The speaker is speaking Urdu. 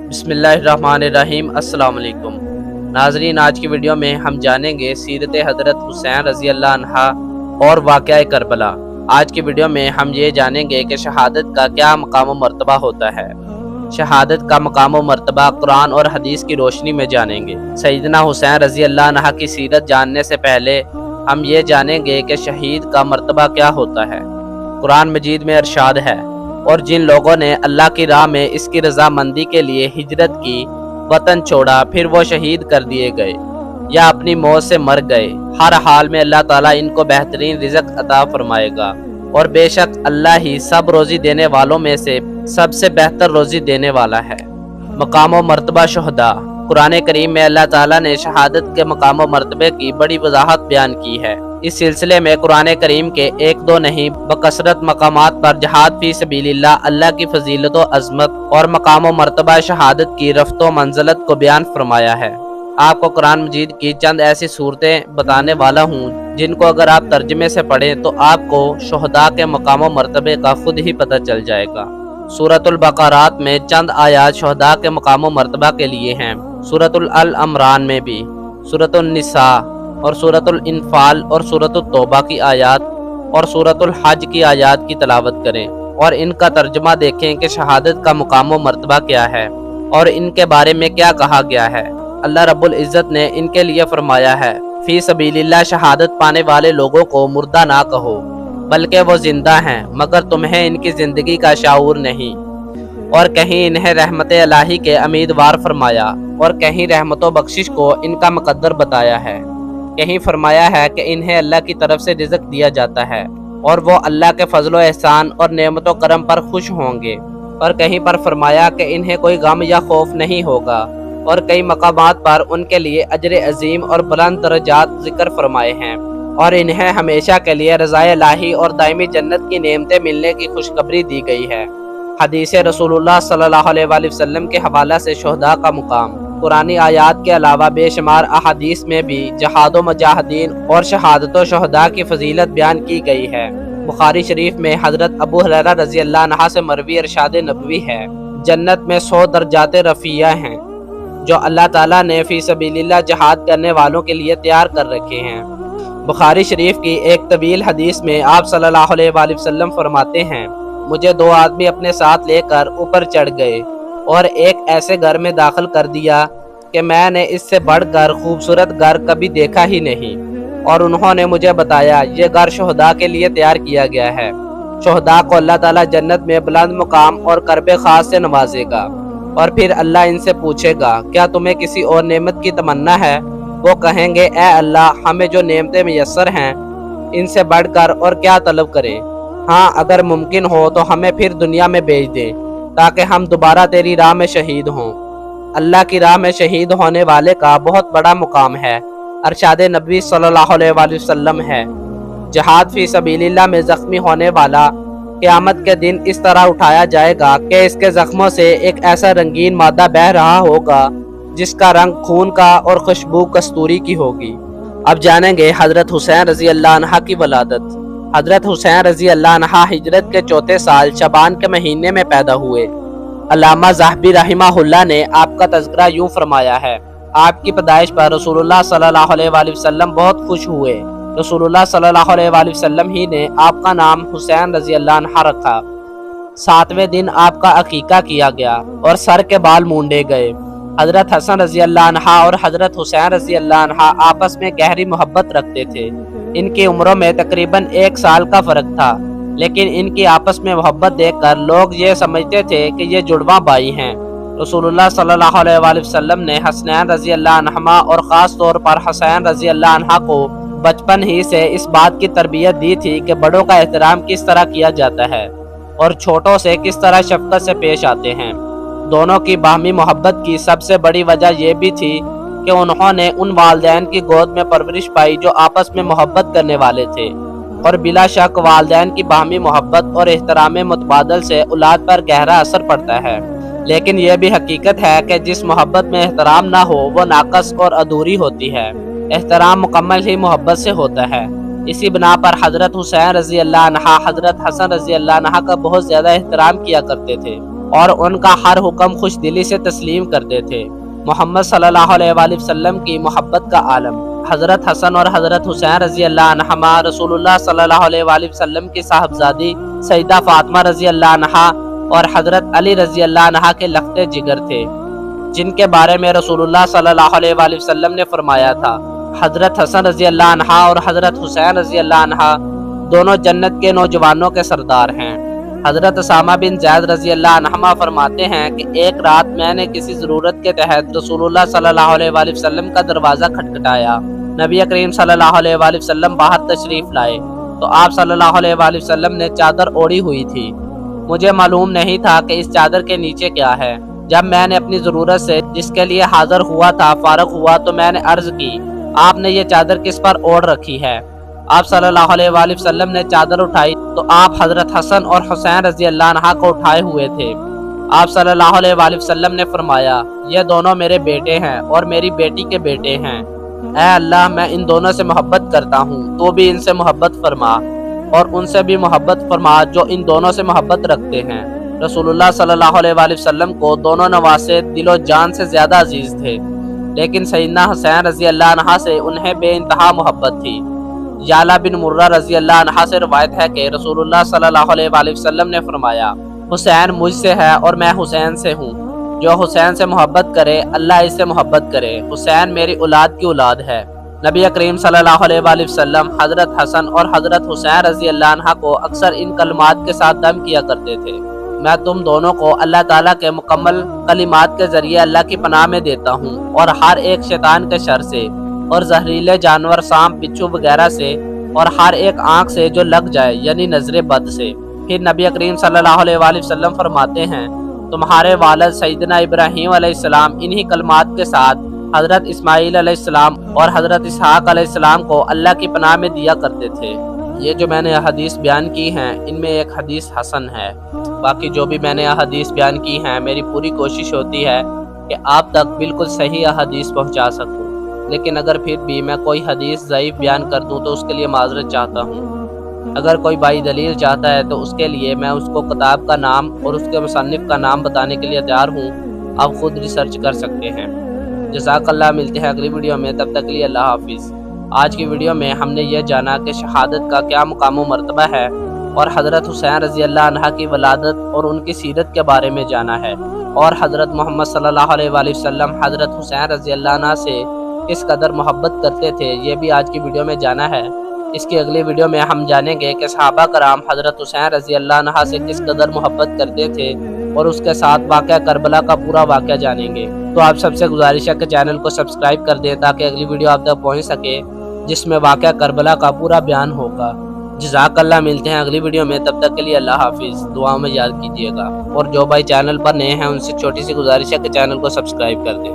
بسم اللہ الرحمن الرحیم۔ السلام علیکم ناظرین، آج کی ویڈیو میں ہم جانیں گے سیرت حضرت حسین رضی اللہ عنہ اور واقعہ کربلا۔ آج کی ویڈیو میں ہم یہ جانیں گے کہ شہادت کا کیا مقام و مرتبہ ہوتا ہے۔ شہادت کا مقام و مرتبہ قرآن اور حدیث کی روشنی میں جانیں گے۔ سیدنا حسین رضی اللہ عنہ کی سیرت جاننے سے پہلے ہم یہ جانیں گے کہ شہید کا مرتبہ کیا ہوتا ہے۔ قرآن مجید میں ارشاد ہے، اور جن لوگوں نے اللہ کی راہ میں اس کی رضامندی کے لیے ہجرت کی، وطن چھوڑا، پھر وہ شہید کر دیے گئے یا اپنی موت سے مر گئے، ہر حال میں اللہ تعالیٰ ان کو بہترین رزق عطا فرمائے گا، اور بے شک اللہ ہی سب روزی دینے والوں میں سے سب سے بہتر روزی دینے والا ہے۔ مقام و مرتبہ شہداء۔ قرآن کریم میں اللہ تعالیٰ نے شہادت کے مقام و مرتبے کی بڑی وضاحت بیان کی ہے۔ اس سلسلے میں قرآن کریم کے ایک دو نہیں بکثرت مقامات پر جہاد فی سبیل اللہ کی فضیلت و عظمت اور مقام و مرتبہ شہادت کی رفت و منزلت کو بیان فرمایا ہے۔ آپ کو قرآن مجید کی چند ایسی صورتیں بتانے والا ہوں جن کو اگر آپ ترجمے سے پڑھیں تو آپ کو شہداء کے مقام و مرتبے کا خود ہی پتہ چل جائے گا۔ سورۃ البقرات میں چند آیات شہداء کے مقام و مرتبہ کے لیے ہیں۔ سورۃ العمران میں بھی، سورۃ النساء اور سورۃ الانفال اور سورۃ التوبہ کی آیات اور سورۃ الحج کی آیات کی تلاوت کریں اور ان کا ترجمہ دیکھیں کہ شہادت کا مقام و مرتبہ کیا ہے اور ان کے بارے میں کیا کہا گیا ہے۔ اللہ رب العزت نے ان کے لیے فرمایا ہے، فی سبیل اللہ شہادت پانے والے لوگوں کو مردہ نہ کہو، بلکہ وہ زندہ ہیں، مگر تمہیں ان کی زندگی کا شعور نہیں۔ اور کہیں انہیں رحمت الہی کے امیدوار فرمایا اور کہیں رحمت و بخشش کو ان کا مقدر بتایا ہے۔ کہیں فرمایا ہے کہ انہیں اللہ کی طرف سے رزق دیا جاتا ہے اور وہ اللہ کے فضل و احسان اور نعمت و کرم پر خوش ہوں گے، اور کہیں پر فرمایا کہ انہیں کوئی غم یا خوف نہیں ہوگا، اور کئی مقامات پر ان کے لیے اجر عظیم اور بلند درجات ذکر فرمائے ہیں، اور انہیں ہمیشہ کے لیے رضا الہی اور دائمی جنت کی نعمتیں ملنے کی خوشخبری دی گئی ہے۔ حدیث رسول اللہ صلی اللہ علیہ وآلہ وسلم کے حوالہ سے شہداء کا مقام۔ قرآنی آیات کے علاوہ بے شمار احادیث میں بھی جہاد و مجاہدین اور شہادت و شہداء کی فضیلت بیان کی گئی ہے۔ بخاری شریف میں حضرت ابو ہریرہ رضی اللہ عنہ سے مروی ارشاد نبوی ہے، جنت میں 100 درجات رفیع ہیں جو اللہ تعالیٰ نے فی سبیل اللہ جہاد کرنے والوں کے لیے تیار کر رکھے ہیں۔ بخاری شریف کی ایک طویل حدیث میں آپ صلی اللہ علیہ وآلہ وسلم فرماتے ہیں، مجھے 2 آدمی اپنے ساتھ لے کر اوپر چڑھ گئے اور ایک ایسے گھر میں داخل کر دیا کہ میں نے اس سے بڑھ کر خوبصورت گھر کبھی دیکھا ہی نہیں، اور انہوں نے مجھے بتایا یہ گھر شہداء کے لیے تیار کیا گیا ہے۔ شہداء کو اللہ تعالیٰ جنت میں بلند مقام اور کرب خاص سے نوازے گا، اور پھر اللہ ان سے پوچھے گا کیا تمہیں کسی اور نعمت کی تمنا ہے؟ وہ کہیں گے اے اللہ، ہمیں جو نعمتیں میسر ہیں ان سے بڑھ کر اور کیا طلب کریں؟ ہاں، اگر ممکن ہو تو ہمیں پھر دنیا میں بھیج دیں تاکہ ہم دوبارہ تیری راہ میں شہید ہوں۔ اللہ کی راہ میں شہید ہونے والے کا بہت بڑا مقام ہے۔ ارشاد نبوی صلی اللہ علیہ وآلہ وسلم ہے، جہاد فی سبیل اللہ میں زخمی ہونے والا قیامت کے دن اس طرح اٹھایا جائے گا کہ اس کے زخموں سے ایک ایسا رنگین مادہ بہہ رہا ہوگا جس کا رنگ خون کا اور خوشبو کستوری کی ہوگی۔ اب جانیں گے حضرت حسین رضی اللہ عنہ کی ولادت۔ حضرت حسین رضی اللہ عنہ ہجرت کے 4 سال شعبان کے مہینے میں پیدا ہوئے۔ علامہ ذہبی رحمہ اللہ نے آپ کا تذکرہ یوں فرمایا ہے، آپ کی پیدائش پر رسول اللہ صلی اللہ علیہ وآلہ وسلم بہت خوش ہوئے۔ رسول اللہ صلی اللہ علیہ وآلہ وسلم ہی نے آپ کا نام حسین رضی اللہ عنہ رکھا۔ 7ویں دن آپ کا عقیقہ کیا گیا اور سر کے بال مونڈے گئے۔ حضرت حسن رضی اللہ عنہ اور حضرت حسین رضی اللہ عنہ آپس میں گہری محبت رکھتے تھے۔ ان کی عمروں میں تقریباً 1 سال کا فرق تھا، لیکن ان کی آپس میں محبت دیکھ کر لوگ یہ سمجھتے تھے کہ یہ جڑواں بھائی ہیں۔ رسول اللہ صلی اللہ علیہ وآلہ وسلم نے حسنین رضی اللہ عنہما اور خاص طور پر حسین رضی اللہ عنہ کو بچپن ہی سے اس بات کی تربیت دی تھی کہ بڑوں کا احترام کس طرح کیا جاتا ہے اور چھوٹوں سے کس طرح شفقت سے پیش آتے ہیں۔ دونوں کی باہمی محبت کی سب سے بڑی وجہ یہ بھی تھی کہ انہوں نے ان والدین کی گود میں پرورش پائی جو آپس میں محبت کرنے والے تھے، اور بلا شک والدین کی باہمی محبت اور احترام متبادل سے اولاد پر گہرا اثر پڑتا ہے۔ لیکن یہ بھی حقیقت ہے کہ جس محبت میں احترام نہ ہو وہ ناقص اور ادھوری ہوتی ہے۔ احترام مکمل ہی محبت سے ہوتا ہے۔ اسی بنا پر حضرت حسین رضی اللہ عنہ حضرت حسن رضی اللہ عنہ کا بہت زیادہ احترام کیا کرتے تھے اور ان کا ہر حکم خوش دلی سے تسلیم کرتے تھے۔ محمد صلی اللہ علیہ وآلہ وسلم کی محبت کا عالم۔ حضرت حسن اور حضرت حسین رضی اللہ عنہما رسول اللہ صلی اللہ علیہ وآلہ وسلم کی صاحبزادی سیدہ فاطمہ رضی اللہ عنہا اور حضرت علی رضی اللہ عنہا کے لخت جگر تھے، جن کے بارے میں رسول اللہ صلی اللہ علیہ وآلہ وسلم نے فرمایا تھا، حضرت حسن رضی اللہ عنہا اور حضرت حسین رضی اللہ عنہا دونوں جنت کے نوجوانوں کے سردار ہیں۔ حضرت اسامہ بن زید رضی اللہ عنہما فرماتے ہیں کہ ایک رات میں نے کسی ضرورت کے تحت رسول اللہ صلی اللہ علیہ وآلہ وسلم کا دروازہ کھٹکھٹایا۔ نبی کریم صلی اللہ علیہ وآلہ وسلم باہر تشریف لائے تو آپ صلی اللہ علیہ وآلہ وسلم نے چادر اوڑھی ہوئی تھی۔ مجھے معلوم نہیں تھا کہ اس چادر کے نیچے کیا ہے۔ جب میں نے اپنی ضرورت سے جس کے لیے حاضر ہوا تھا فارغ ہوا تو میں نے عرض کی، آپ نے یہ چادر کس پر اوڑھ رکھی ہے؟ آپ صلی اللہ علیہ وآلہ وسلم نے چادر اٹھائی تو آپ حضرت حسن اور حسین رضی اللہ عنہ کو اٹھائے ہوئے تھے۔ آپ صلی اللہ علیہ وآلہ وسلم نے فرمایا، یہ دونوں میرے بیٹے ہیں اور میری بیٹی کے بیٹے ہیں۔ اے اللہ، میں ان دونوں سے محبت کرتا ہوں، تو بھی ان سے محبت فرما اور ان سے بھی محبت فرما جو ان دونوں سے محبت رکھتے ہیں۔ رسول اللہ صلی اللہ علیہ وآلہ وسلم کو دونوں نواسے دل و جان سے زیادہ عزیز تھے، لیکن سیدنا حسین رضی اللہ عنہ سے انہیں بے انتہا محبت تھی۔ یعلا بن مرہ رضی اللہ عنہ سے روایت ہے کہ رسول اللہ صلی اللہ علیہ وآلہ وسلم نے فرمایا، حسین مجھ سے ہے اور میں حسین سے ہوں، جو حسین سے محبت کرے اللہ اس سے محبت کرے، حسین میری اولاد کی اولاد ہے۔ نبی کریم صلی اللہ علیہ وآلہ وسلم حضرت حسن اور حضرت حسین رضی اللہ عنہ کو اکثر ان کلمات کے ساتھ دم کیا کرتے تھے، میں تم دونوں کو اللہ تعالیٰ کے مکمل کلمات کے ذریعے اللہ کی پناہ میں دیتا ہوں، اور ہر ایک شیطان کے شر سے اور زہریلے جانور سانپ بچھو وغیرہ سے اور ہر ایک آنکھ سے جو لگ جائے یعنی نظر بد سے۔ پھر نبی کریم صلی اللہ علیہ وآلہ وسلم فرماتے ہیں، تمہارے والد سیدنا ابراہیم علیہ السلام انہی کلمات کے ساتھ حضرت اسماعیل علیہ السلام اور حضرت اسحاق علیہ السلام کو اللہ کی پناہ میں دیا کرتے تھے۔ یہ جو میں نے احادیث بیان کی ہیں ان میں ایک حدیث حسن ہے، باقی جو بھی میں نے احادیث بیان کی ہیں میری پوری کوشش ہوتی ہے کہ آپ تک بالکل صحیح احادیث پہنچا سکوں، لیکن اگر پھر بھی میں کوئی حدیث ضعیف بیان کر دوں تو اس کے لیے معذرت چاہتا ہوں۔ اگر کوئی بھائی دلیل چاہتا ہے تو اس کے لیے میں اس کو کتاب کا نام اور اس کے مصنف کا نام بتانے کے لیے تیار ہوں، آپ خود ریسرچ کر سکتے ہیں۔ جزاک اللہ، ملتے ہیں اگلی ویڈیو میں، تب تک کے لیے اللہ حافظ۔ آج کی ویڈیو میں ہم نے یہ جانا کہ شہادت کا کیا مقام و مرتبہ ہے، اور حضرت حسین رضی اللہ عنہ کی ولادت اور ان کی سیرت کے بارے میں جانا ہے، اور حضرت محمد صلی اللہ علیہ وآلہ وسلم حضرت حسین رضی اللہ عنہ سے کس قدر محبت کرتے تھے یہ بھی آج کی ویڈیو میں جانا ہے۔ اس کی اگلی ویڈیو میں ہم جانیں گے کہ صحابہ کرام حضرت حسین رضی اللہ عنہ سے کس قدر محبت کرتے تھے، اور اس کے ساتھ واقعہ کربلا کا پورا واقعہ جانیں گے۔ تو آپ سب سے گزارش ہے کہ چینل کو سبسکرائب کر دیں تاکہ اگلی ویڈیو آپ تک پہنچ سکے جس میں واقعہ کربلا کا پورا بیان ہوگا۔ جزاک اللہ، ملتے ہیں اگلی ویڈیو میں، تب تک کے لیے اللہ حافظ۔ دعا میں یاد کیجیے گا، اور جو بھائی چینل پر نئے ہیں ان سے چھوٹی سی گزارش ہے کہ چینل کو سبسکرائب کر دیں۔